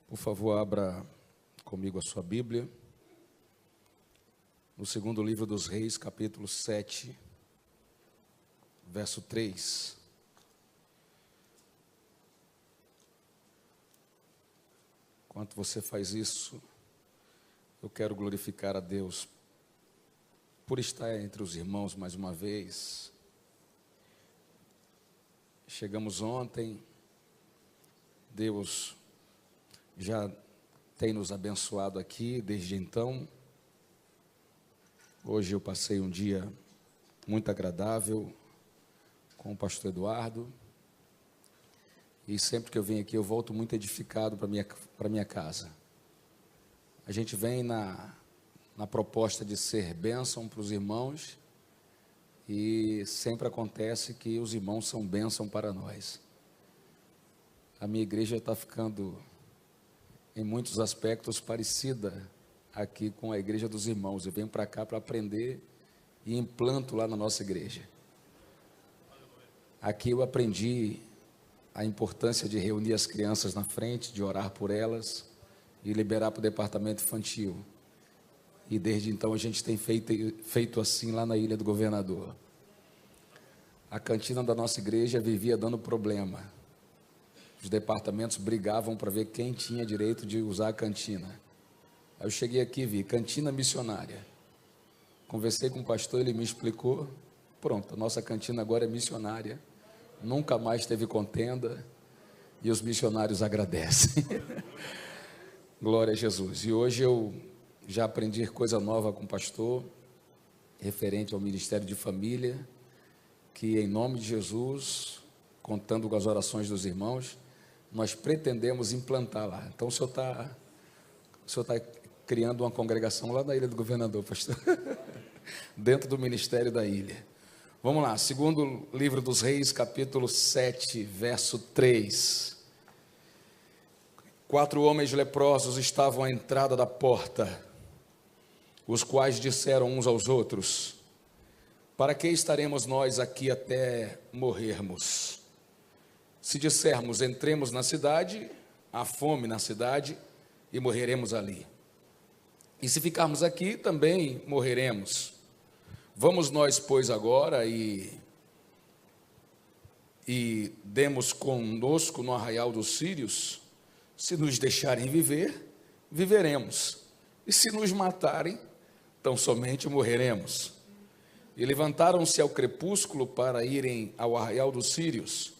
Por favor, abra comigo a sua Bíblia, no segundo livro dos Reis, capítulo 7, verso 3. Enquanto você faz isso, eu quero glorificar a Deus por estar entre os irmãos mais uma vez. Chegamos ontem, Deus já tem nos abençoado aqui desde então. Hoje eu passei um dia muito agradável com o pastor Eduardo. E sempre que eu venho aqui, eu volto muito edificado para minha casa. A gente vem na proposta de ser bênção para os irmãos, e sempre acontece que os irmãos são bênção para nós. A minha igreja está ficando, em muitos aspectos, parecida aqui com a igreja dos irmãos. Eu venho para cá para aprender e implanto lá na nossa igreja. Aqui eu aprendi a importância de reunir as crianças na frente, de orar por elas e liberar para o departamento infantil. E desde então a gente tem feito assim lá na Ilha do Governador. A cantina da nossa igreja vivia dando problema. Os departamentos brigavam para ver quem tinha direito de usar a cantina. Aí eu cheguei aqui e vi, cantina missionária. Conversei com o pastor, ele me explicou. Pronto, a nossa cantina agora é missionária. Nunca mais teve contenda. E os missionários agradecem. Glória a Jesus. E hoje eu já aprendi coisa nova com o pastor, referente ao Ministério de Família, que em nome de Jesus, contando com as orações dos irmãos, nós pretendemos implantar lá. Então o senhor está criando uma congregação lá na Ilha do Governador, pastor, dentro do ministério da ilha. Vamos lá, segundo livro dos Reis, capítulo 7, verso 3. 4 homens leprosos estavam à entrada da porta, os quais disseram uns aos outros: para que estaremos nós aqui até morrermos? Se dissermos, entremos na cidade, há fome na cidade, e morreremos ali. E se ficarmos aqui, também morreremos. Vamos nós, pois, agora e demos conosco no arraial dos sírios. Se nos deixarem viver, viveremos. E se nos matarem, tão somente morreremos. E levantaram-se ao crepúsculo para irem ao arraial dos sírios.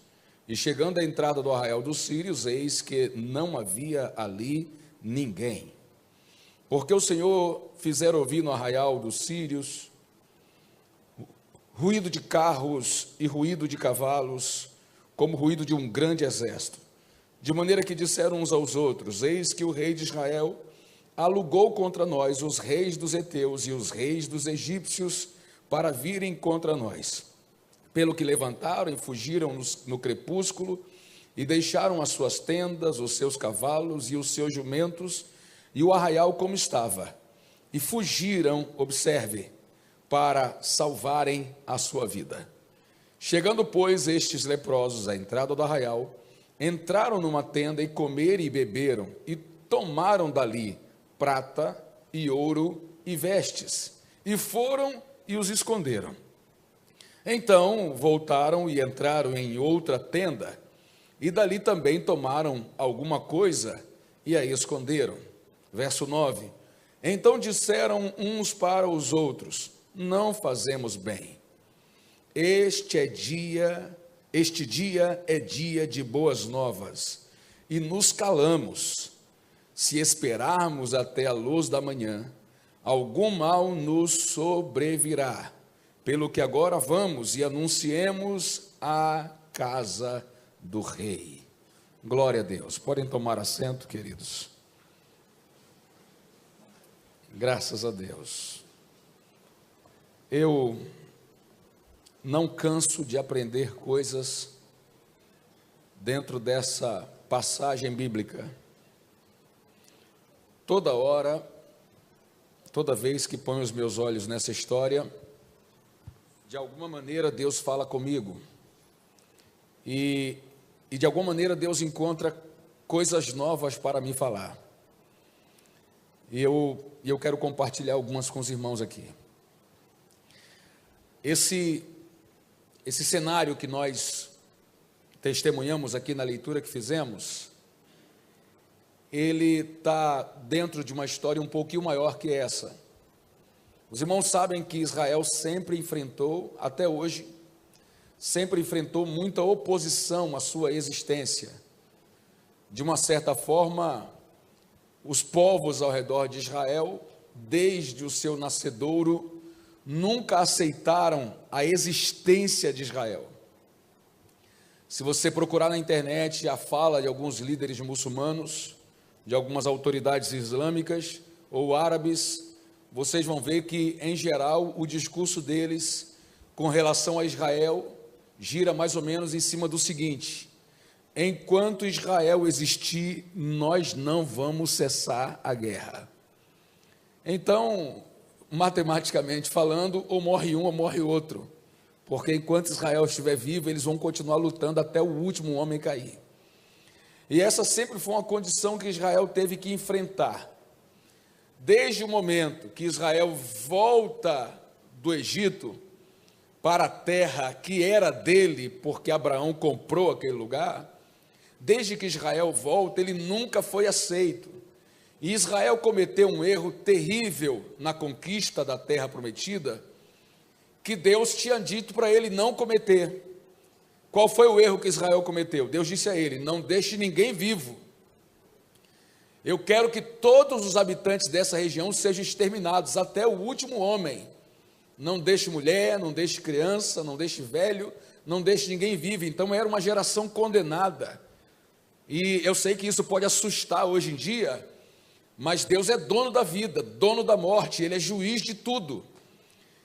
E chegando à entrada do arraial dos sírios, eis que não havia ali ninguém. Porque o Senhor fizera ouvir no arraial dos sírios ruído de carros e ruído de cavalos, como ruído de um grande exército. De maneira que disseram uns aos outros: eis que o rei de Israel alugou contra nós os reis dos heteus e os reis dos egípcios para virem contra nós. Pelo que levantaram e fugiram no crepúsculo e deixaram as suas tendas, os seus cavalos e os seus jumentos e o arraial como estava. E fugiram, observe, para salvarem a sua vida. Chegando, pois, estes leprosos à entrada do arraial, entraram numa tenda e comeram e beberam e tomaram dali prata e ouro e vestes, e foram e os esconderam. Então voltaram e entraram em outra tenda, e dali também tomaram alguma coisa e a esconderam. Verso 9. Então disseram uns para os outros: não fazemos bem. Este dia é dia de boas novas, e nos calamos. Se esperarmos até a luz da manhã, algum mal nos sobrevirá. Pelo que agora vamos e anunciemos a casa do rei. Glória a Deus. Podem tomar assento, queridos. Graças a Deus. Eu não canso de aprender coisas dentro dessa passagem bíblica. Toda hora, toda vez que ponho os meus olhos nessa história, de alguma maneira Deus fala comigo. E de alguma maneira Deus encontra coisas novas para me falar. E eu quero compartilhar algumas com os irmãos aqui. Esse cenário que nós testemunhamos aqui na leitura que fizemos, ele está dentro de uma história um pouquinho maior que essa. Os irmãos sabem que Israel sempre enfrentou, até hoje, sempre enfrentou muita oposição à sua existência. De uma certa forma, os povos ao redor de Israel, desde o seu nascedouro, nunca aceitaram a existência de Israel. Se você procurar na internet a fala de alguns líderes muçulmanos, de algumas autoridades islâmicas ou árabes, vocês vão ver que, em geral, o discurso deles com relação a Israel gira mais ou menos em cima do seguinte: enquanto Israel existir, nós não vamos cessar a guerra. Então, matematicamente falando, ou morre um ou morre outro, porque enquanto Israel estiver vivo, eles vão continuar lutando até o último homem cair. E essa sempre foi uma condição que Israel teve que enfrentar. Desde o momento que Israel volta do Egito para a terra que era dele, porque Abraão comprou aquele lugar, desde que Israel volta, ele nunca foi aceito. E Israel cometeu um erro terrível na conquista da terra prometida, que Deus tinha dito para ele não cometer. Qual foi o erro que Israel cometeu? Deus disse a ele: não deixe ninguém vivo. Eu quero que todos os habitantes dessa região sejam exterminados, até o último homem. Não deixe mulher, não deixe criança, não deixe velho, não deixe ninguém vivo. Então era uma geração condenada. E eu sei que isso pode assustar hoje em dia, mas Deus é dono da vida, dono da morte, Ele é juiz de tudo.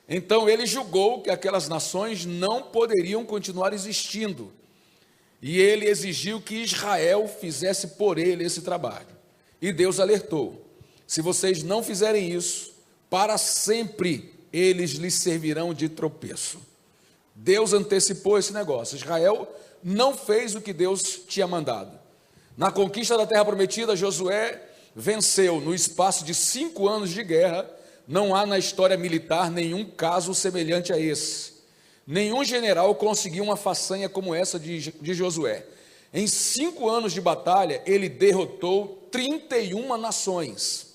Então Ele julgou que aquelas nações não poderiam continuar existindo. E Ele exigiu que Israel fizesse por Ele esse trabalho. E Deus alertou: se vocês não fizerem isso, para sempre eles lhes servirão de tropeço. Deus antecipou esse negócio. Israel não fez o que Deus tinha mandado. Na conquista da terra prometida, Josué venceu no espaço de 5 anos de guerra. Não há na história militar nenhum caso semelhante a esse. Nenhum general conseguiu uma façanha como essa de Josué. Em 5 anos de batalha, ele derrotou 31 nações.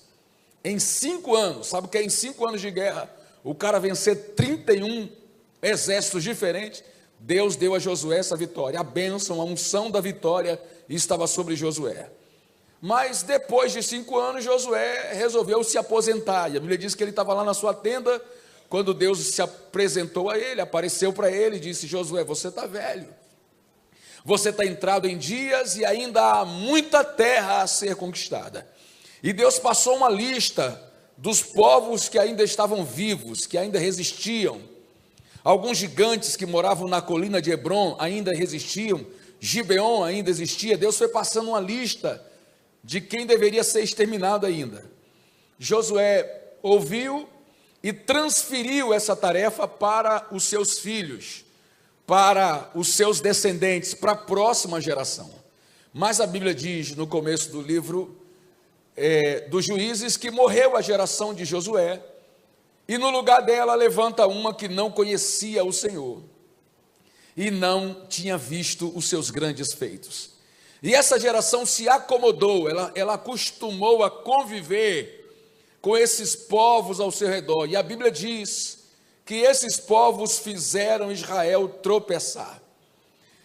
Em 5 anos, sabe o que é em 5 anos de guerra? O cara vencer 31 exércitos diferentes. Deus deu a Josué essa vitória. A bênção, a unção da vitória estava sobre Josué. Mas depois de 5 anos, Josué resolveu se aposentar. E a Bíblia diz que ele estava lá na sua tenda, quando Deus se apresentou a ele, apareceu para ele e disse: Josué, você está velho. Você está entrado em dias e ainda há muita terra a ser conquistada. E Deus passou uma lista dos povos que ainda estavam vivos, que ainda resistiam. Alguns gigantes que moravam na colina de Hebron ainda resistiam. Gibeon ainda existia. Deus foi passando uma lista de quem deveria ser exterminado ainda. Josué ouviu e transferiu essa tarefa para os seus filhos, para os seus descendentes, para a próxima geração. Mas a Bíblia diz no começo do livro dos Juízes que morreu a geração de Josué, e no lugar dela levanta uma que não conhecia o Senhor e não tinha visto os seus grandes feitos. E essa geração se acomodou, ela acostumou a conviver com esses povos ao seu redor. E a Bíblia diz que esses povos fizeram Israel tropeçar.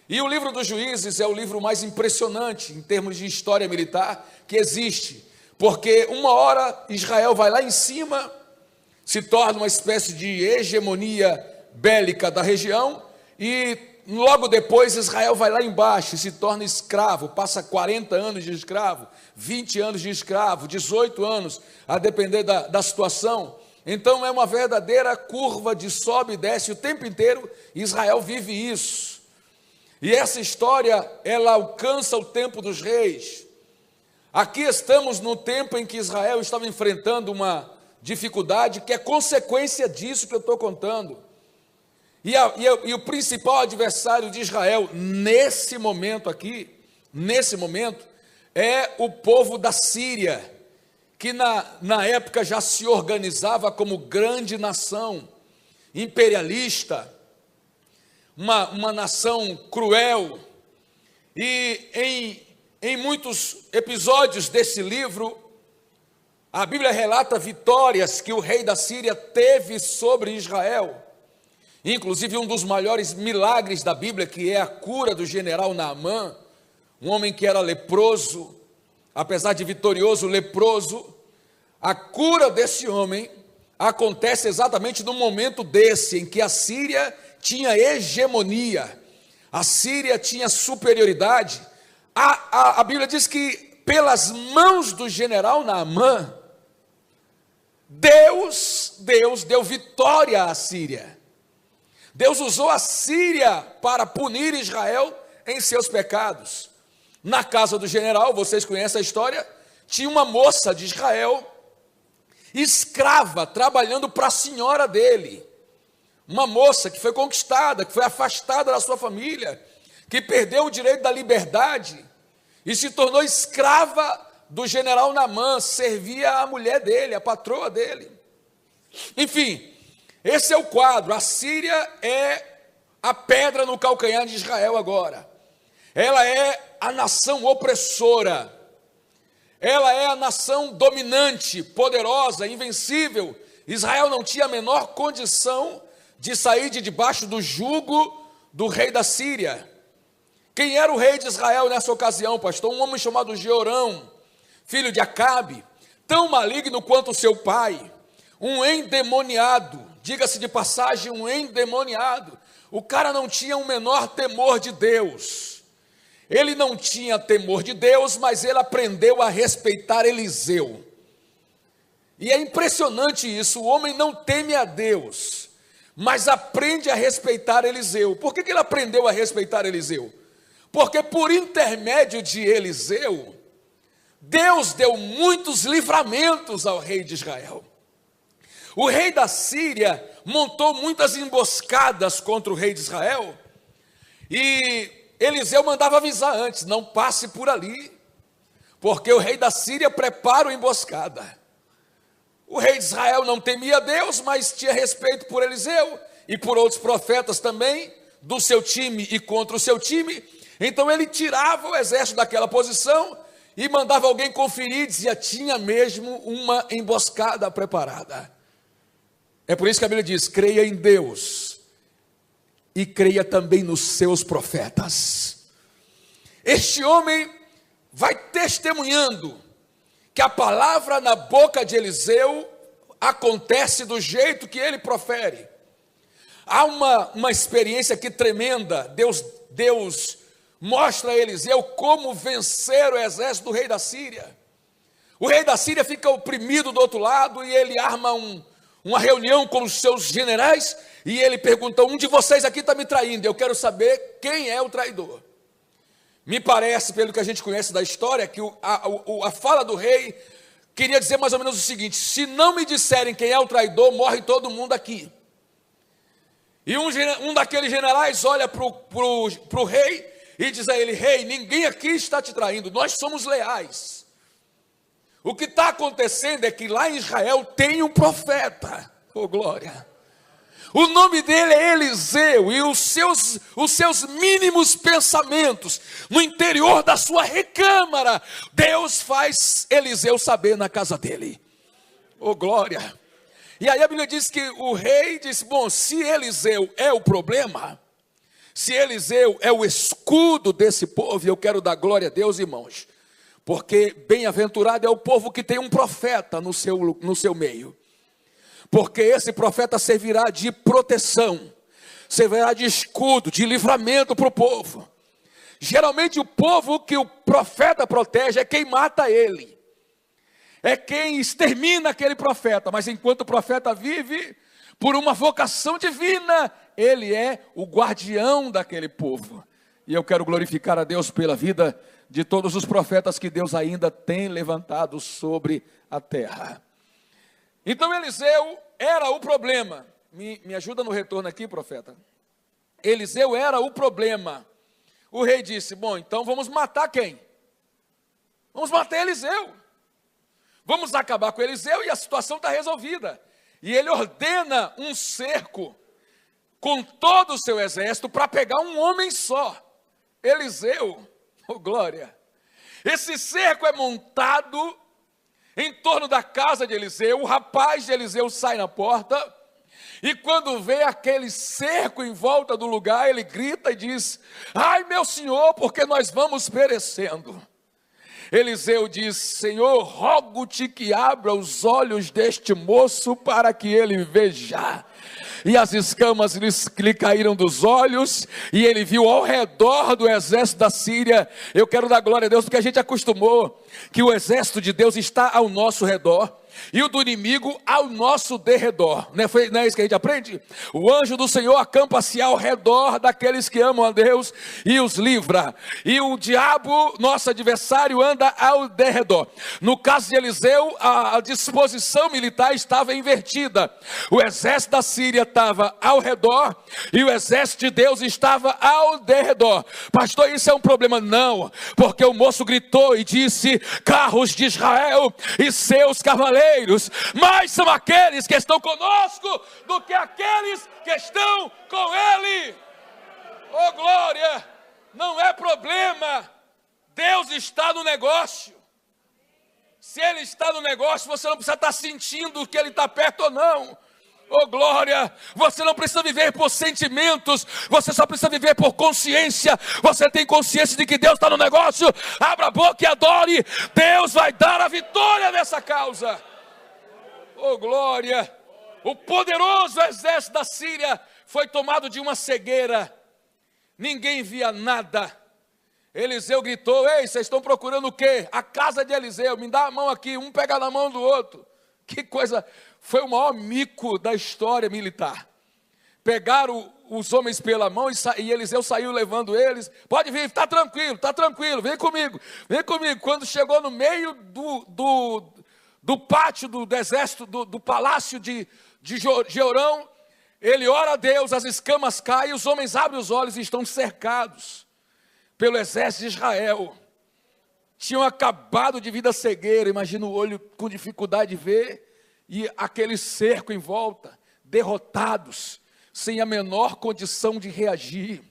E o livro dos Juízes é o livro mais impressionante em termos de história militar que existe. Porque uma hora Israel vai lá em cima, se torna uma espécie de hegemonia bélica da região, e logo depois Israel vai lá embaixo e se torna escravo, passa 40 anos de escravo, 20 anos de escravo, 18 anos, a depender da situação. Então é uma verdadeira curva de sobe e desce o tempo inteiro. Israel vive isso. E essa história, ela alcança o tempo dos reis. Aqui estamos no tempo em que Israel estava enfrentando uma dificuldade que é consequência disso que eu estou contando. E o principal adversário de Israel, nesse momento aqui, é o povo da Síria, que na época já se organizava como grande nação imperialista, uma nação cruel. E em muitos episódios desse livro, a Bíblia relata vitórias que o rei da Síria teve sobre Israel. Inclusive um dos maiores milagres da Bíblia, que é a cura do general Naamã, um homem que era leproso, apesar de vitorioso, leproso. A cura desse homem acontece exatamente no momento desse, em que a Síria tinha hegemonia, a Síria tinha superioridade. A Bíblia diz que pelas mãos do general Naamã, Deus deu vitória à Síria. Deus usou a Síria para punir Israel em seus pecados. Na casa do general, vocês conhecem a história, tinha uma moça de Israel, escrava, trabalhando para a senhora dele. Uma moça que foi conquistada, que foi afastada da sua família, que perdeu o direito da liberdade e se tornou escrava do general Naamã, servia a mulher dele, a patroa dele. Enfim, esse é o quadro. A Síria é a pedra no calcanhar de Israel agora. Ela é a nação opressora. Ela é a nação dominante, poderosa, invencível. Israel não tinha a menor condição de sair de debaixo do jugo do rei da Síria. Quem era o rei de Israel nessa ocasião, pastor? Um homem chamado Jeorão, filho de Acabe, tão maligno quanto o seu pai, um endemoniado, diga-se de passagem, um endemoniado. O cara não tinha o menor temor de Deus. Ele não tinha temor de Deus, mas ele aprendeu a respeitar Eliseu. E é impressionante isso, o homem não teme a Deus, mas aprende a respeitar Eliseu. Por que ele aprendeu a respeitar Eliseu? Porque por intermédio de Eliseu, Deus deu muitos livramentos ao rei de Israel. O rei da Síria montou muitas emboscadas contra o rei de Israel, e Eliseu mandava avisar antes: não passe por ali, porque o rei da Síria prepara uma emboscada. O rei de Israel não temia Deus, mas tinha respeito por Eliseu e por outros profetas também, do seu time e contra o seu time. Então ele tirava o exército daquela posição e mandava alguém conferir, dizia: tinha mesmo uma emboscada preparada. É por isso que a Bíblia diz: creia em Deus e creia também nos seus profetas. Este homem vai testemunhando que a palavra na boca de Eliseu acontece do jeito que ele profere. Há uma experiência aqui tremenda. Deus mostra a Eliseu como vencer o exército do rei da Síria. O rei da Síria fica oprimido do outro lado, e ele arma uma reunião com os seus generais, e ele pergunta: um de vocês aqui está me traindo, eu quero saber quem é o traidor. Me parece, pelo que a gente conhece da história, que a fala do rei queria dizer mais ou menos o seguinte: se não me disserem quem é o traidor, morre todo mundo aqui. E um daqueles generais olha para o rei e diz a ele: rei, ninguém aqui está te traindo, nós somos leais. O que está acontecendo é que lá em Israel tem um profeta, oh glória. O nome dele é Eliseu, e os seus mínimos pensamentos no interior da sua recâmara, Deus faz Eliseu saber na casa dele. Oh glória. E aí a Bíblia diz que o rei disse: bom, se Eliseu é o problema, se Eliseu é o escudo desse povo, eu quero dar glória a Deus, irmãos, porque bem-aventurado é o povo que tem um profeta no seu meio. Porque esse profeta servirá de proteção, servirá de escudo, de livramento para o povo. Geralmente o povo que o profeta protege é quem mata ele, é quem extermina aquele profeta. Mas enquanto o profeta vive, por uma vocação divina, ele é o guardião daquele povo. E eu quero glorificar a Deus pela vida de todos os profetas que Deus ainda tem levantado sobre a terra. Então Eliseu era o problema. Me ajuda no retorno aqui, profeta. Eliseu era o problema. O rei disse: bom, então vamos matar quem? Vamos matar Eliseu. Vamos acabar com Eliseu e a situação está resolvida. E ele ordena um cerco com todo o seu exército para pegar um homem só. Eliseu, oh glória. Esse cerco é montado em torno da casa de Eliseu. O rapaz de Eliseu sai na porta. E quando vê aquele cerco em volta do lugar, ele grita e diz: ai meu senhor, porque nós vamos perecendo. Eliseu diz: Senhor, rogo-te que abra os olhos deste moço para que ele veja. E as escamas lhe caíram dos olhos, e ele viu ao redor do exército da Síria. Eu quero dar glória a Deus, porque a gente acostumou que o exército de Deus está ao nosso redor, e o do inimigo ao nosso derredor. Não é isso que a gente aprende? O anjo do Senhor acampa-se ao redor daqueles que amam a Deus e os livra. E o diabo, nosso adversário, anda ao derredor. No caso de Eliseu, a disposição militar estava invertida. O exército da Síria estava ao redor e o exército de Deus estava ao derredor. Pastor, isso é um problema? Não, porque o moço gritou e disse: carros de Israel e seus cavaleiros, mais são aqueles que estão conosco do que aqueles que estão com ele. Oh glória, não é problema, Deus está no negócio. Se ele está no negócio, você não precisa estar sentindo que ele está perto ou não. Oh glória, você não precisa viver por sentimentos, você só precisa viver por consciência. Você tem consciência de que Deus está no negócio? Abra a boca e adore, Deus vai dar a vitória nessa causa. Oh glória, o poderoso exército da Síria foi tomado de uma cegueira, ninguém via nada. Eliseu gritou: ei, vocês estão procurando o quê? A casa de Eliseu, me dá a mão aqui, um pega na mão do outro. Que coisa, foi o maior mico da história militar. Pegaram os homens pela mão e Eliseu saiu levando eles. Pode vir, está tranquilo, vem comigo. Quando chegou no meio do pátio do exército, do palácio de Jeorão, ele ora a Deus, as escamas caem, os homens abrem os olhos e estão cercados pelo exército de Israel. Tinham acabado de vir da cegueira, imagina o olho com dificuldade de ver, e aquele cerco em volta, derrotados, sem a menor condição de reagir.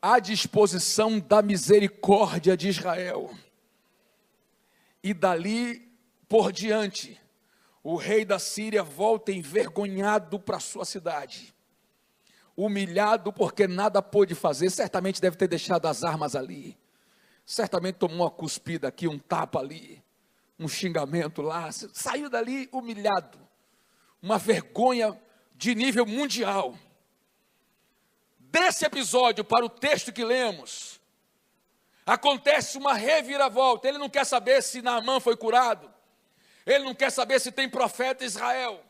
À disposição da misericórdia de Israel. E dali por diante, o rei da Síria volta envergonhado para sua cidade, humilhado porque nada pôde fazer. Certamente deve ter deixado as armas ali, certamente tomou uma cuspida aqui, um tapa ali, um xingamento lá, saiu dali humilhado, uma vergonha de nível mundial. Desse episódio para o texto que lemos, acontece uma reviravolta. Ele não quer saber se Naamã foi curado, ele não quer saber se tem profeta em Israel.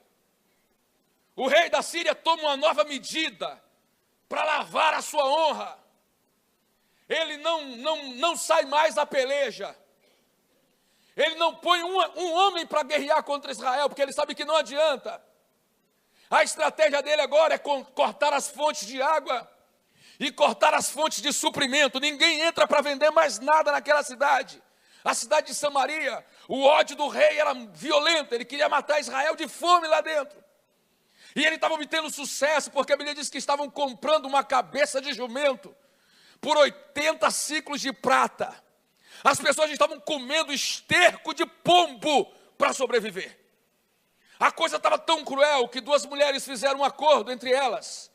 O rei da Síria toma uma nova medida para lavar a sua honra. Ele não sai mais da peleja. Ele não põe um homem para guerrear contra Israel, porque ele sabe que não adianta. A estratégia dele agora é cortar as fontes de água e cortar as fontes de suprimento. Ninguém entra para vender mais nada naquela cidade. A cidade de Samaria, o ódio do rei era violento, ele queria matar Israel de fome lá dentro. E ele estava obtendo sucesso, porque a Bíblia diz que estavam comprando uma cabeça de jumento por 80 ciclos de prata. As pessoas estavam comendo esterco de pombo para sobreviver. A coisa estava tão cruel que duas mulheres fizeram um acordo entre elas.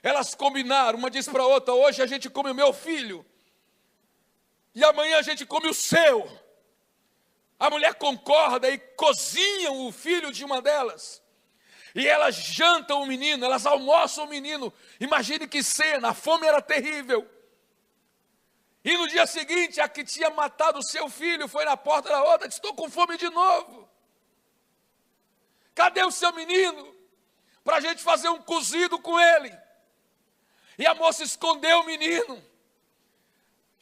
Elas combinaram, uma disse para a outra: hoje a gente come o meu filho e amanhã a gente come o seu. A mulher concorda e cozinham o filho de uma delas. E elas jantam o menino, elas almoçam o menino. Imagine que cena, a fome era terrível. E no dia seguinte, a que tinha matado o seu filho foi na porta da outra, disse: estou com fome de novo. Cadê o seu menino? Para a gente fazer um cozido com ele. E a moça escondeu o menino.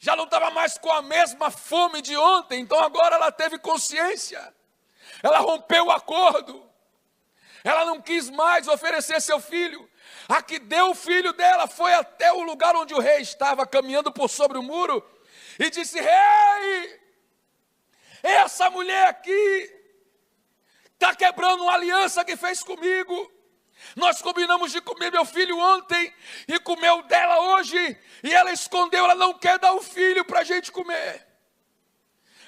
Já não estava mais com a mesma fome de ontem, então agora ela teve consciência. Ela rompeu o acordo. Ela não quis mais oferecer seu filho. A que deu o filho dela foi até o lugar onde o rei estava, caminhando por sobre o muro, e disse: rei, essa mulher aqui está quebrando uma aliança que fez comigo. Nós combinamos de comer meu filho ontem e comeu dela hoje, e ela escondeu, ela não quer dar o filho para a gente comer.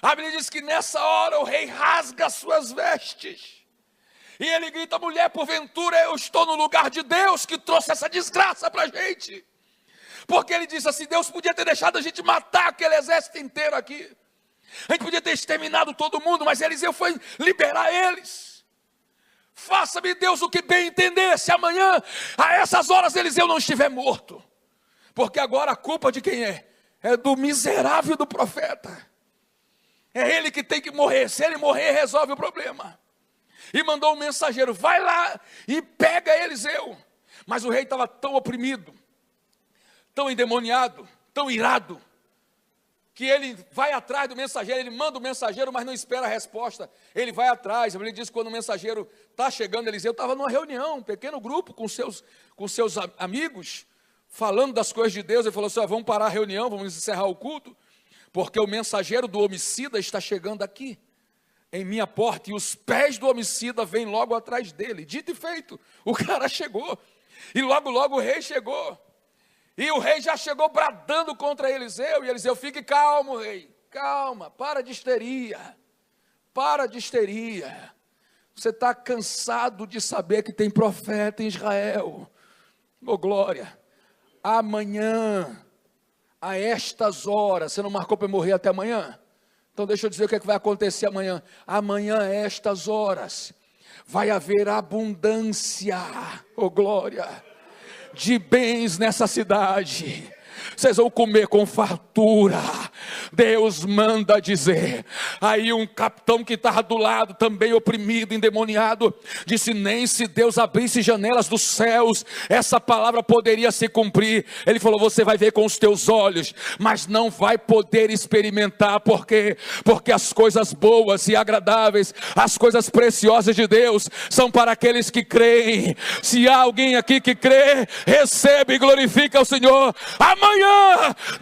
A Bíblia diz que nessa hora o rei rasga as suas vestes e ele grita: mulher, porventura eu estou no lugar de Deus que trouxe essa desgraça para a gente? Porque ele disse assim: Deus podia ter deixado a gente matar aquele exército inteiro aqui, a gente podia ter exterminado todo mundo, mas Eliseu foi liberar eles. Faça-me Deus o que bem entender, se amanhã, a essas horas, Eliseu não estiver morto. Porque agora a culpa de quem é? É do miserável do profeta. É ele que tem que morrer. Se ele morrer, resolve o problema. E mandou um mensageiro: vai lá e pega Eliseu. Mas o rei estava tão oprimido, tão endemoniado, tão irado, que ele vai atrás do mensageiro. Ele manda o mensageiro, mas não espera a resposta. Ele vai atrás. Ele diz que quando o mensageiro está chegando, Eliseu estava numa reunião, um pequeno grupo com seus amigos, falando das coisas de Deus. Ele falou assim: vamos parar a reunião, vamos encerrar o culto, porque o mensageiro do homicida está chegando aqui, em minha porta, e os pés do homicida vêm logo atrás dele. Dito e feito, o cara chegou, e logo o rei chegou. E o rei já chegou bradando contra Eliseu. E Eliseu: fique calmo, rei, calma, para de histeria. Você está cansado de saber que tem profeta em Israel. Oh glória, amanhã, a estas horas, você não marcou para morrer até amanhã? Então deixa eu dizer o que vai acontecer amanhã. Amanhã, a estas horas, vai haver abundância, oh glória, de bens nessa cidade. Vocês vão comer com fartura. Deus manda dizer. Aí um capitão que estava do lado, também oprimido, endemoniado, disse: nem se Deus abrisse janelas dos céus, essa palavra poderia se cumprir. Ele falou: você vai ver com os teus olhos, mas não vai poder experimentar. Por quê? Porque as coisas boas e agradáveis, as coisas preciosas de Deus, são para aqueles que creem. Se há alguém aqui que crê, recebe e glorifica o Senhor. Amanhã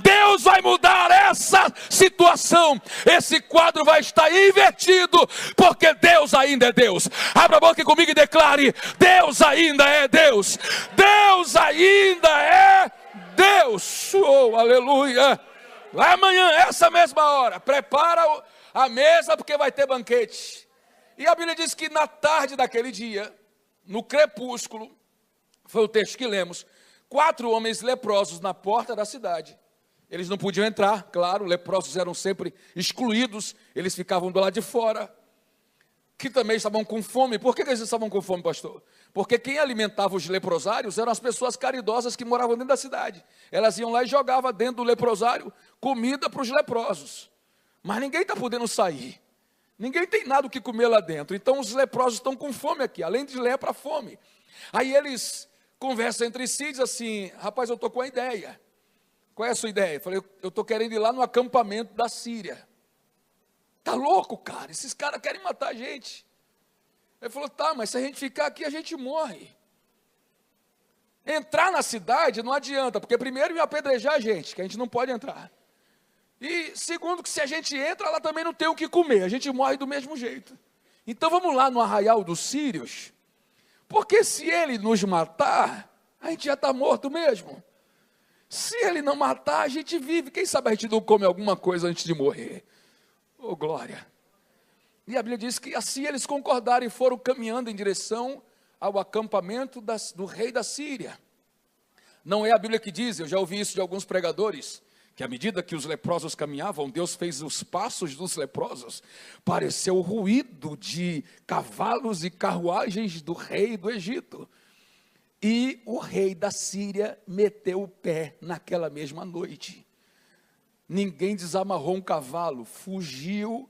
Deus vai mudar essa situação. Esse quadro vai estar invertido, porque Deus ainda é Deus. Abra a boca comigo e declare: Deus ainda é Deus. Deus ainda é Deus. Oh, aleluia. Amanhã, essa mesma hora, prepara a mesa, porque vai ter banquete. E a Bíblia diz que na tarde daquele dia, no crepúsculo, foi o texto que lemos, 4 homens leprosos na porta da cidade. Eles não podiam entrar, claro, leprosos eram sempre excluídos, eles ficavam do lado de fora, que também estavam com fome. Por que eles estavam com fome, pastor? Porque quem alimentava os leprosários eram as pessoas caridosas que moravam dentro da cidade. Elas iam lá e jogavam dentro do leprosário comida para os leprosos. Mas ninguém está podendo sair, ninguém tem nada o que comer lá dentro. Então os leprosos estão com fome aqui, além de lepra, fome. Aí eles conversa entre si e diz assim: rapaz, eu estou com a ideia. Qual é a sua ideia? Eu falei: eu estou querendo ir lá no acampamento da Síria. Tá louco, cara? Esses caras querem matar a gente. Ele falou: tá, mas se a gente ficar aqui, a gente morre. Entrar na cidade não adianta, porque primeiro iam apedrejar a gente, que a gente não pode entrar. E segundo, que se a gente entra, ela também não tem o que comer, a gente morre do mesmo jeito. Então vamos lá no arraial dos sírios, porque se ele nos matar, a gente já está morto mesmo. Se ele não matar, a gente vive. Quem sabe a gente não come alguma coisa antes de morrer. Oh, glória. E a Bíblia diz que assim eles concordaram e foram caminhando em direção ao acampamento do rei da Síria. Não é a Bíblia que diz, eu já ouvi isso de alguns pregadores, que à medida que os leprosos caminhavam, Deus fez os passos dos leprosos parecer o ruído de cavalos e carruagens do rei do Egito. E o rei da Síria meteu o pé naquela mesma noite. Ninguém desamarrou um cavalo, fugiram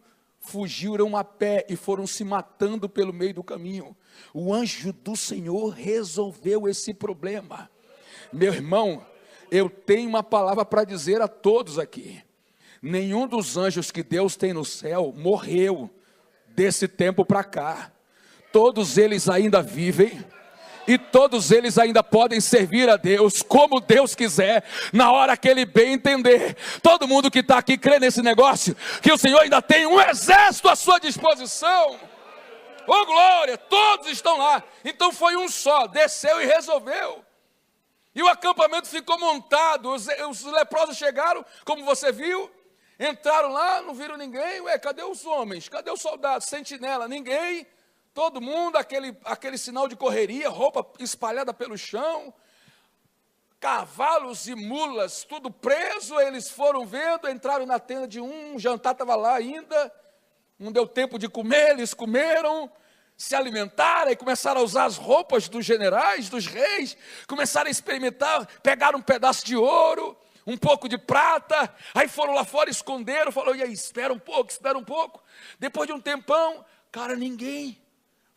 a pé e foram se matando pelo meio do caminho. O anjo do Senhor resolveu esse problema. Meu irmão, eu tenho uma palavra para dizer a todos aqui. Nenhum dos anjos que Deus tem no céu morreu desse tempo para cá. Todos eles ainda vivem, E todos eles ainda podem servir a Deus como Deus quiser, na hora que Ele bem entender. Todo mundo que está aqui crê nesse negócio, que o Senhor ainda tem um exército à sua disposição. Oh glória, todos estão lá. Então foi um só, desceu e resolveu. E o acampamento ficou montado, os leprosos chegaram, como você viu, entraram lá, não viram ninguém. Ué, cadê os homens? Cadê os soldados? Sentinela, ninguém. Todo mundo, aquele sinal de correria, roupa espalhada pelo chão, cavalos e mulas, tudo preso. Eles foram vendo, entraram na tenda de um jantar estava lá ainda, não deu tempo de comer, eles comeram, se alimentaram e começaram a usar as roupas dos generais, dos reis, começaram a experimentar, pegaram um pedaço de ouro, um pouco de prata, aí foram lá fora, esconderam, falou, e aí, espera um pouco. Depois de um tempão, cara, ninguém.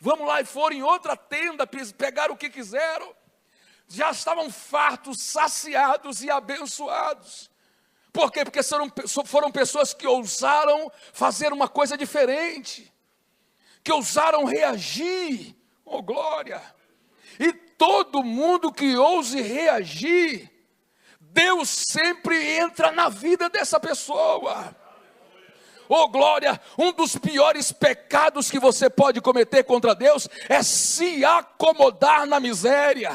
Vamos lá, e foram em outra tenda, pegaram o que quiseram, já estavam fartos, saciados e abençoados. Por quê? Porque foram pessoas que ousaram fazer uma coisa diferente, que ousaram reagir, oh glória. E todo mundo que ouse reagir, Deus sempre entra na vida dessa pessoa. Oh glória, um dos piores pecados que você pode cometer contra Deus é se acomodar na miséria,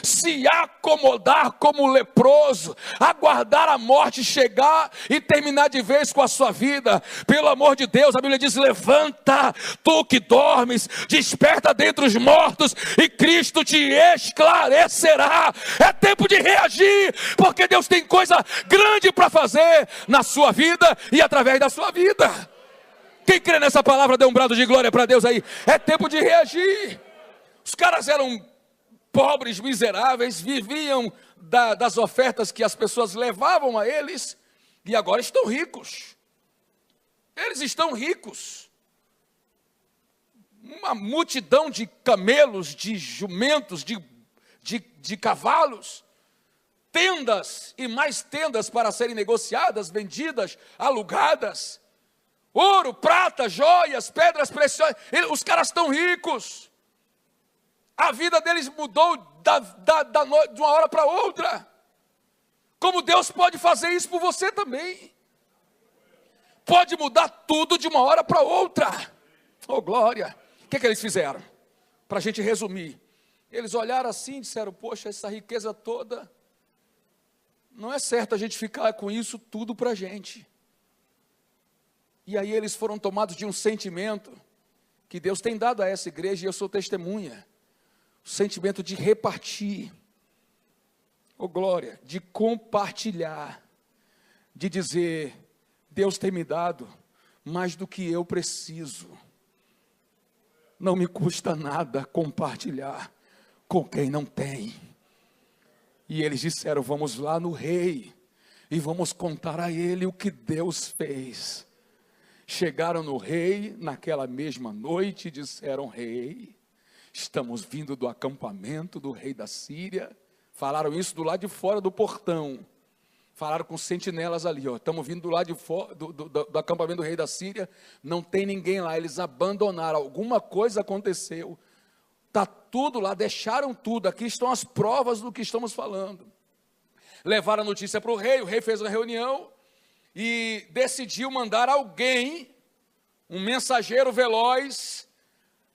se acomodar como leproso, aguardar a morte chegar e terminar de vez com a sua vida. Pelo amor de Deus, a Bíblia diz, levanta, tu que dormes, desperta dentre os mortos e Cristo te esclarecerá. É tempo de reagir, porque Deus tem coisa grande para fazer na sua vida e através da sua vida. Quem crê nessa palavra, dê um brado de glória para Deus aí. É tempo de reagir. Os caras eram pobres, miseráveis, viviam das ofertas que as pessoas levavam a eles, e agora estão ricos. Eles estão ricos. Uma multidão de camelos, de jumentos, de cavalos, tendas e mais tendas para serem negociadas, vendidas, alugadas. Ouro, prata, joias, pedras preciosas. Os caras estão ricos. A vida deles mudou de uma hora para outra. Como Deus pode fazer isso por você também. Pode mudar tudo de uma hora para outra. Oh glória. O que eles fizeram? Para a gente resumir. Eles olharam assim e disseram, poxa, essa riqueza toda, não é certo a gente ficar com isso tudo para a gente. E aí eles foram tomados de um sentimento que Deus tem dado a essa igreja, e eu sou testemunha. O sentimento de repartir. Oh glória, de compartilhar. De dizer, Deus tem me dado mais do que eu preciso. Não me custa nada compartilhar com quem não tem. E eles disseram, vamos lá no rei e vamos contar a ele o que Deus fez. Chegaram no rei naquela mesma noite e disseram, rei, estamos vindo do acampamento do rei da Síria. Falaram isso do lado de fora do portão. Falaram com sentinelas ali, ó, estamos vindo do lado de fora do acampamento do rei da Síria, não tem ninguém lá, eles abandonaram, alguma coisa aconteceu. Está tudo lá, deixaram tudo, aqui estão as provas do que estamos falando. Levaram a notícia para o rei fez uma reunião e decidiu mandar alguém, um mensageiro veloz,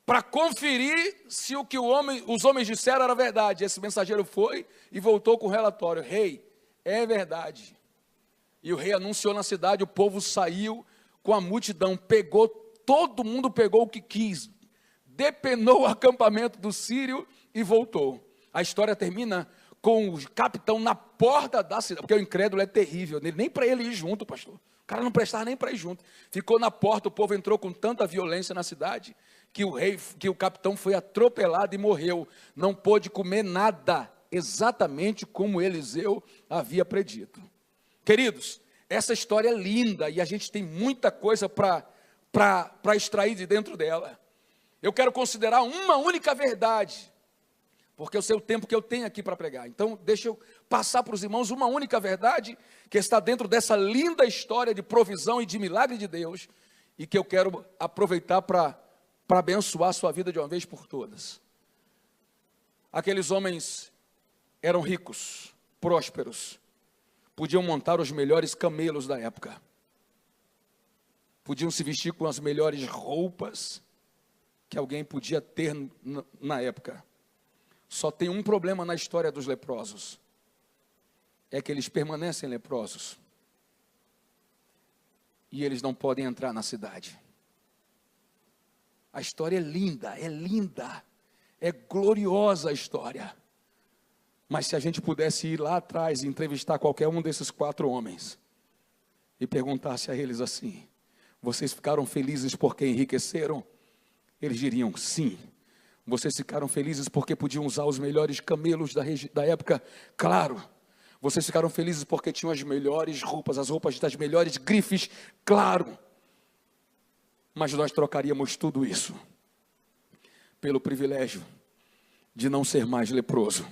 para conferir se o que os homens disseram era verdade. Esse mensageiro foi e voltou com o relatório, rei, é verdade. E o rei anunciou na cidade, o povo saiu com a multidão, todo mundo pegou o que quis, depenou o acampamento do sírio e voltou. A história termina com o capitão na porta da cidade, porque o incrédulo é terrível, nem para ele ir junto, pastor. O cara não prestava nem para ir junto. Ficou na porta, o povo entrou com tanta violência na cidade, que o capitão foi atropelado e morreu. Não pôde comer nada, exatamente como Eliseu havia predito. Queridos, essa história é linda e a gente tem muita coisa para extrair de dentro dela. Eu quero considerar uma única verdade, porque eu sei o tempo que eu tenho aqui para pregar. Então, deixa eu passar para os irmãos uma única verdade que está dentro dessa linda história de provisão e de milagre de Deus, e que eu quero aproveitar para abençoar a sua vida de uma vez por todas. Aqueles homens eram ricos, prósperos, podiam montar os melhores camelos da época, podiam se vestir com as melhores roupas que alguém podia ter na época. Só tem um problema na história dos leprosos, é que eles permanecem leprosos, e eles não podem entrar na cidade. A história é gloriosa a história. Mas se a gente pudesse ir lá atrás e entrevistar qualquer um desses 4 homens, e perguntasse a eles assim: vocês ficaram felizes porque enriqueceram? Eles diriam sim. Vocês ficaram felizes porque podiam usar os melhores camelos da época? Claro. Vocês ficaram felizes porque tinham as melhores roupas, as roupas das melhores grifes? Claro. Mas nós trocaríamos tudo isso pelo privilégio de não ser mais leproso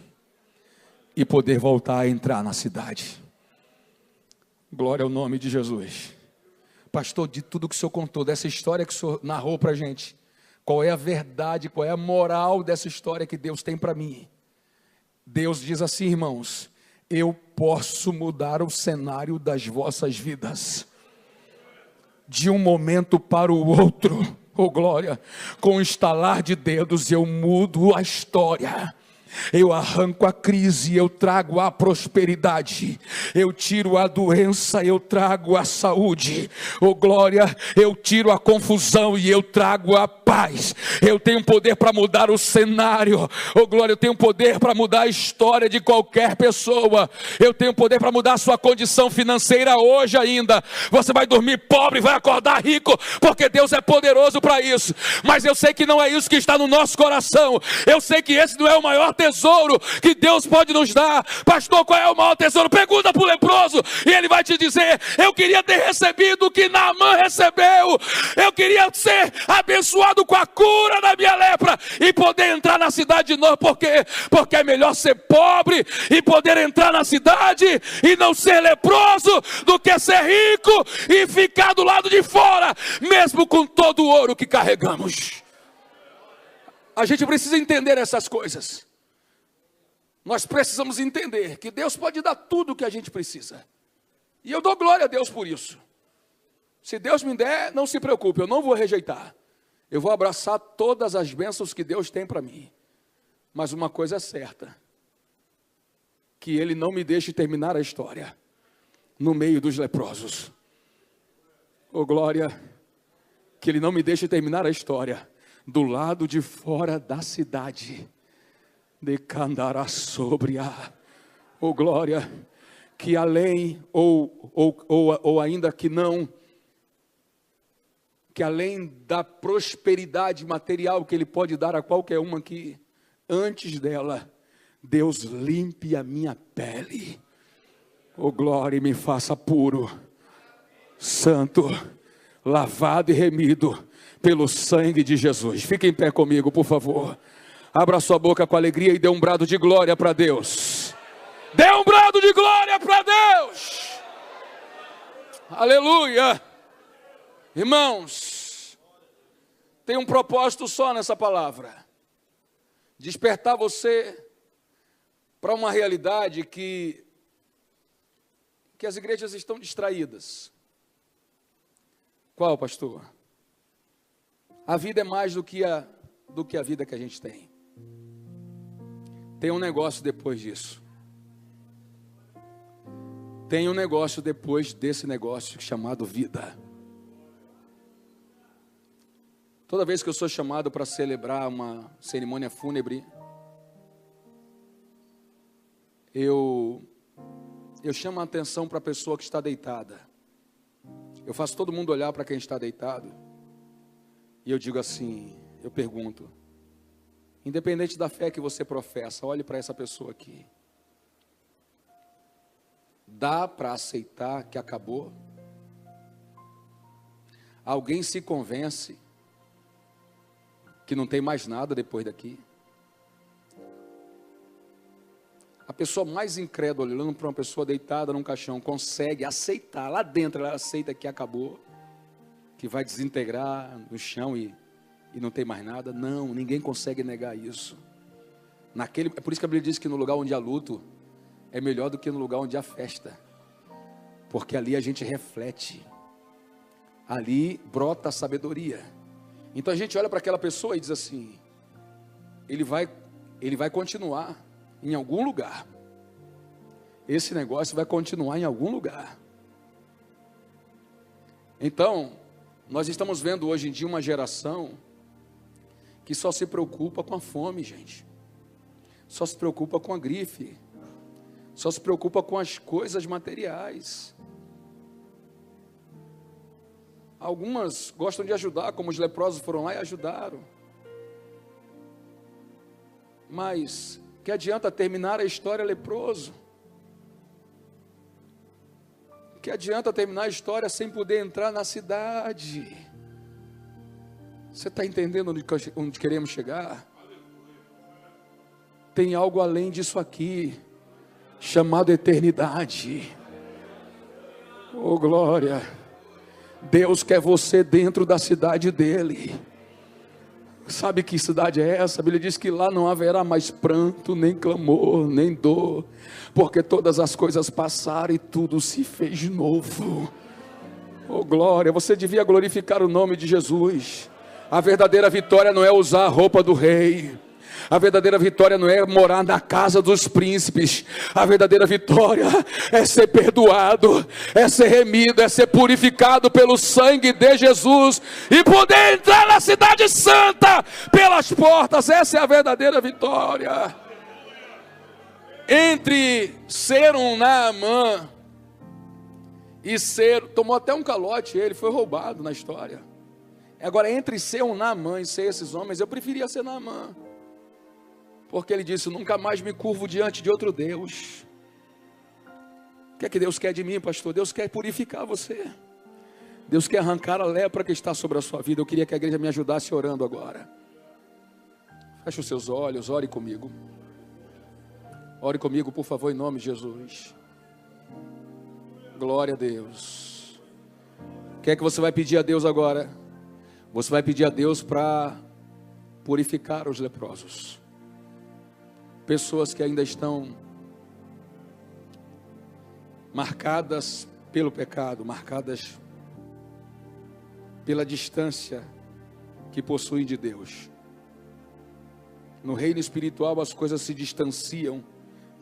e poder voltar a entrar na cidade. Glória ao nome de Jesus. Pastor, de tudo que o senhor contou, dessa história que o senhor narrou para a gente, qual é a verdade, qual é a moral dessa história que Deus tem para mim? Deus diz assim, irmãos: eu posso mudar o cenário das vossas vidas, de um momento para o outro, oh glória, com um estalar de dedos eu mudo a história. Eu arranco a crise, eu trago a prosperidade. Eu tiro a doença, eu trago a saúde. Oh glória, eu tiro a confusão e eu trago a paz. Eu tenho poder para mudar o cenário. Oh glória, eu tenho poder para mudar a história de qualquer pessoa. Eu tenho poder para mudar a sua condição financeira hoje ainda. Você vai dormir pobre, vai acordar rico, porque Deus é poderoso para isso. Mas eu sei que não é isso que está no nosso coração. Eu sei que esse não é o maior tesouro que Deus pode nos dar. Pastor, qual é o maior tesouro? Pergunta para o leproso e ele vai te dizer: eu queria ter recebido o que Naamã recebeu. Eu queria ser abençoado com a cura da minha lepra e poder entrar na cidade de novo. Por quê? Porque é melhor ser pobre e poder entrar na cidade e não ser leproso do que ser rico e ficar do lado de fora, mesmo com todo o ouro que carregamos. A gente precisa entender essas coisas. Nós precisamos entender que Deus pode dar tudo o que a gente precisa. E eu dou glória a Deus por isso. Se Deus me der, não se preocupe, eu não vou rejeitar. Eu vou abraçar todas as bênçãos que Deus tem para mim. Mas uma coisa é certa: que Ele não me deixe terminar a história no meio dos leprosos. Oh glória, que Ele não me deixe terminar a história do lado de fora da cidade. De candará sobre a, oh glória, que além, ou ainda que não, que além da prosperidade material que Ele pode dar a qualquer uma aqui, antes dela, Deus limpe a minha pele, oh glória, e me faça puro, santo, lavado e remido pelo sangue de Jesus. Fique em pé comigo, por favor. Abra sua boca com alegria e dê um brado de glória para Deus. Dê um brado de glória para Deus. Aleluia. Irmãos, tem um propósito só nessa palavra: despertar você para uma realidade que as igrejas estão distraídas. Qual, pastor? A vida é mais do que a vida que a gente tem. Tem um negócio depois disso. Tem um negócio depois desse negócio chamado vida. Toda vez que eu sou chamado para celebrar uma cerimônia fúnebre, eu chamo a atenção para a pessoa que está deitada. Eu faço todo mundo olhar para quem está deitado. E eu digo assim, eu pergunto: independente da fé que você professa, olhe para essa pessoa aqui. Dá para aceitar que acabou? Alguém se convence que não tem mais nada depois daqui? A pessoa mais incrédula, olhando para uma pessoa deitada num caixão, consegue aceitar, lá dentro ela aceita que acabou, que vai desintegrar no chão e não tem mais nada? Não, ninguém consegue negar isso. É por isso que a Bíblia diz que no lugar onde há luto, é melhor do que no lugar onde há festa. Porque ali a gente reflete. Ali brota a sabedoria. Então a gente olha para aquela pessoa e diz assim: ele vai continuar em algum lugar. Esse negócio vai continuar em algum lugar. Então, nós estamos vendo hoje em dia uma geração que só se preocupa com a fome, gente. Só se preocupa com a grife. Só se preocupa com as coisas materiais. Algumas gostam de ajudar, como os leprosos foram lá e ajudaram. Mas que adianta terminar a história leproso? Que adianta terminar a história sem poder entrar na cidade? Você está entendendo onde queremos chegar? Tem algo além disso aqui, chamado eternidade. Oh, glória! Deus quer você dentro da cidade dele. Sabe que cidade é essa? A Bíblia diz que lá não haverá mais pranto, nem clamor, nem dor, porque todas as coisas passaram e tudo se fez novo. Oh, glória! Você devia glorificar o nome de Jesus. A verdadeira vitória não é usar a roupa do rei. A verdadeira vitória não é morar na casa dos príncipes. A verdadeira vitória é ser perdoado, é ser remido, é ser purificado pelo sangue de Jesus e poder entrar na cidade santa pelas portas. Essa é a verdadeira vitória. Entre ser um Naamã e ser... Tomou até um calote, ele foi roubado na história. Agora, entre ser um Naamã e ser esses homens, eu preferia ser Naamã. Porque ele disse: nunca mais me curvo diante de outro Deus. O que é que Deus quer de mim, pastor? Deus quer purificar você. Deus quer arrancar a lepra que está sobre a sua vida. Eu queria que a igreja me ajudasse orando agora. Feche os seus olhos, ore comigo. Ore comigo, por favor, em nome de Jesus. Glória a Deus. O que é que você vai pedir a Deus agora? Você vai pedir a Deus para purificar os leprosos. Pessoas que ainda estão marcadas pelo pecado, marcadas pela distância que possuem de Deus. No reino espiritual as coisas se distanciam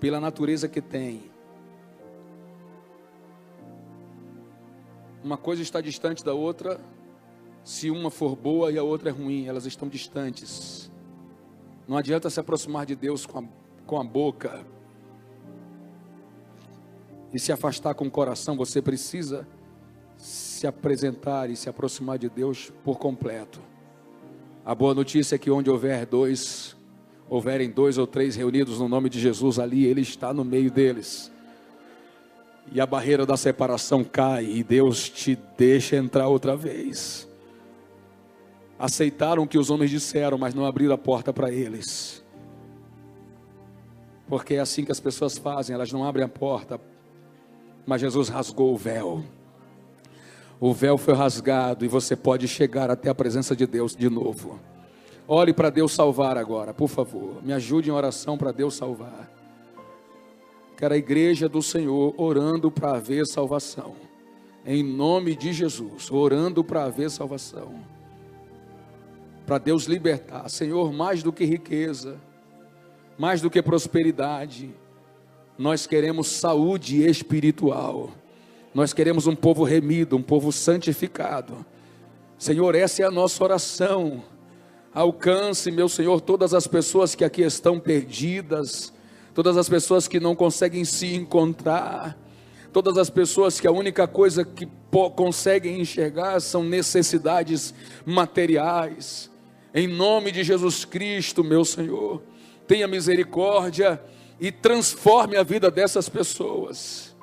pela natureza que tem. Uma coisa está distante da outra, se uma for boa e a outra é ruim, elas estão distantes. Não adianta se aproximar de Deus com a boca e se afastar com o coração. Você precisa se apresentar e se aproximar de Deus por completo. A boa notícia é que onde houverem 2 ou 3 reunidos no nome de Jesus, ali Ele está no meio deles. E a barreira da separação cai e Deus te deixa entrar outra vez. Aceitaram o que os homens disseram, mas não abriram a porta para eles. Porque é assim que as pessoas fazem, elas não abrem a porta. Mas Jesus rasgou o véu. O véu foi rasgado e você pode chegar até a presença de Deus de novo. Ore para Deus salvar agora, por favor. Me ajude em oração para Deus salvar. Quero a igreja do Senhor orando para haver salvação. Em nome de Jesus, orando para haver salvação. Para Deus libertar, Senhor, mais do que riqueza, mais do que prosperidade, nós queremos saúde espiritual, nós queremos um povo remido, um povo santificado. Senhor, essa é a nossa oração. Alcance, meu Senhor, todas as pessoas que aqui estão perdidas, todas as pessoas que não conseguem se encontrar, todas as pessoas que a única coisa que conseguem enxergar são necessidades materiais. Em nome de Jesus Cristo, meu Senhor, tenha misericórdia e transforme a vida dessas pessoas.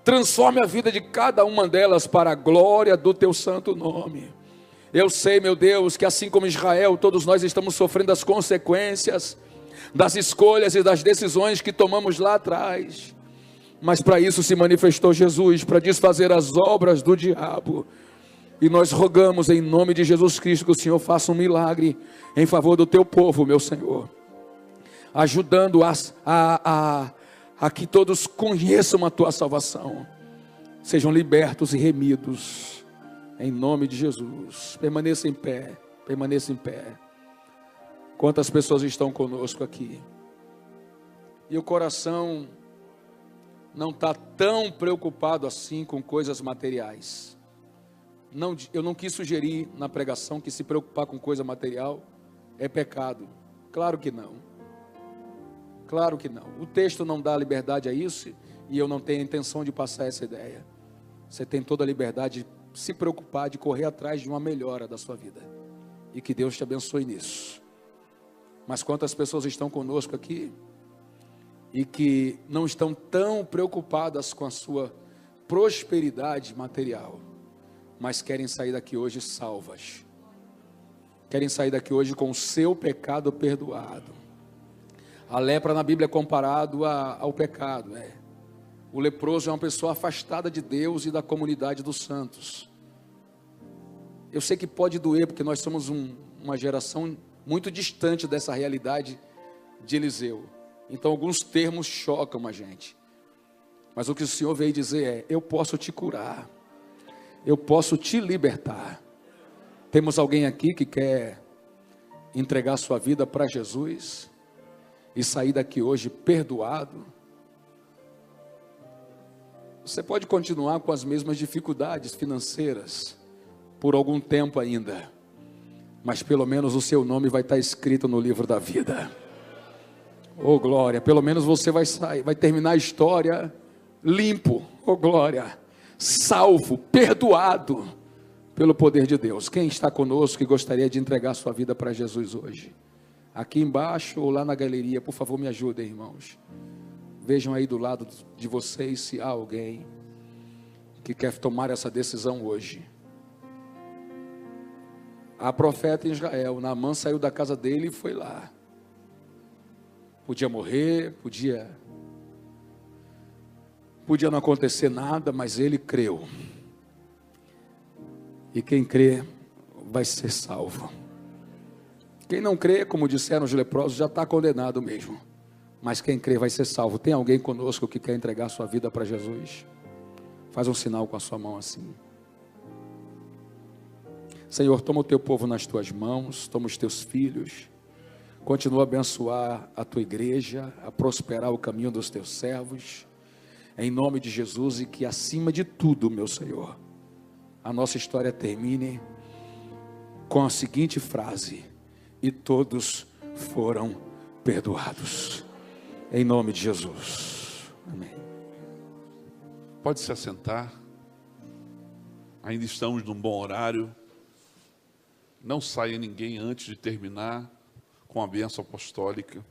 Transforme a vida de cada uma delas para a glória do Teu santo nome. Eu sei, meu Deus, que assim como Israel, todos nós estamos sofrendo as consequências das escolhas e das decisões que tomamos lá atrás. Mas para isso se manifestou Jesus, para desfazer as obras do diabo. E nós rogamos em nome de Jesus Cristo que o Senhor faça um milagre em favor do Teu povo, meu Senhor. ajudando a que todos conheçam a tua salvação, sejam libertos e remidos, em nome de Jesus. Permaneça em pé, permaneça em pé. Quantas pessoas estão conosco aqui? E o coração não está tão preocupado assim com coisas materiais. Eu não quis sugerir na pregação que se preocupar com coisa material é pecado. Claro que não. Claro que não. O texto não dá liberdade a isso e eu não tenho a intenção de passar essa ideia. Você tem toda a liberdade de se preocupar, de correr atrás de uma melhora da sua vida. E que Deus te abençoe nisso. Mas quantas pessoas estão conosco aqui e que não estão tão preocupadas com a sua prosperidade material, mas querem sair daqui hoje salvas. Querem sair daqui hoje com o seu pecado perdoado. A lepra na Bíblia é comparado ao pecado. O leproso é uma pessoa afastada de Deus e da comunidade dos santos. Eu sei que pode doer, porque nós somos uma geração muito distante dessa realidade de Eliseu. Então alguns termos chocam a gente. Mas o que o Senhor veio dizer é: eu posso te curar. Eu posso te libertar. Temos alguém aqui que quer entregar sua vida para Jesus e sair daqui hoje perdoado? Você pode continuar com as mesmas dificuldades financeiras por algum tempo ainda, mas pelo menos o seu nome vai estar escrito no livro da vida. Oh glória, pelo menos você vai sair, vai terminar a história limpo. Oh glória, salvo, perdoado pelo poder de Deus. Quem está conosco e gostaria de entregar sua vida para Jesus hoje? Aqui embaixo ou lá na galeria, por favor me ajudem, irmãos. Vejam aí do lado de vocês se há alguém que quer tomar essa decisão hoje. Há profeta em Israel, Naamã saiu da casa dele e foi lá. Podia morrer, podia não acontecer nada, mas ele creu. E quem crê vai ser salvo. Quem não crê, como disseram os leprosos, já está condenado mesmo. Mas quem crê vai ser salvo. Tem alguém conosco que quer entregar sua vida para Jesus? Faz um sinal com a sua mão assim. Senhor, toma o teu povo nas tuas mãos, toma os teus filhos, continua a abençoar a tua igreja, a prosperar o caminho dos teus servos, em nome de Jesus, e que acima de tudo, meu Senhor, a nossa história termine com a seguinte frase: e todos foram perdoados, em nome de Jesus, amém. Pode se assentar, ainda estamos num bom horário. Não saia ninguém antes de terminar com a bênção apostólica.